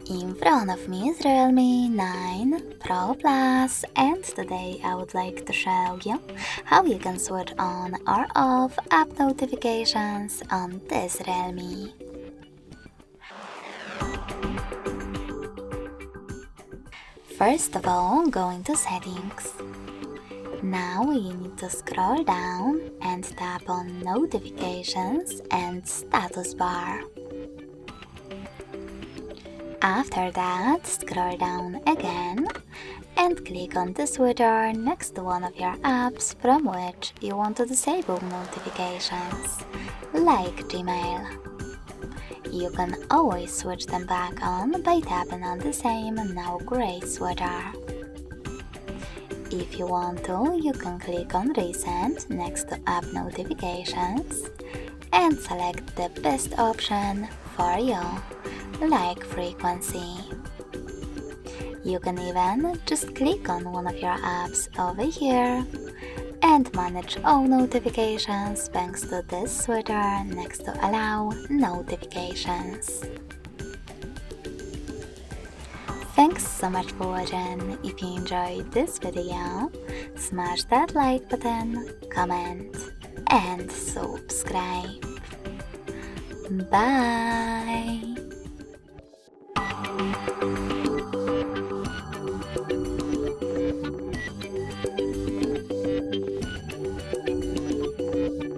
In front of me is Realme 9 Pro Plus, and today I would like to show you how you can switch on or off app notifications on this Realme. First of all, go into Settings. Now you need to scroll down and tap on Notifications and Status Bar. After that, scroll down again and click on the switcher next to one of your apps from which you want to disable notifications, like Gmail. You can always switch them back on by tapping on the same now gray switcher. If you want to, you can click on Reset next to app notifications and select the best option for you, like frequency. You can even just click on one of your apps over here and manage all notifications thanks to this switcher next to allow notifications. Thanks so much for watching. If you enjoyed this video, smash that like button, comment and subscribe. Bye!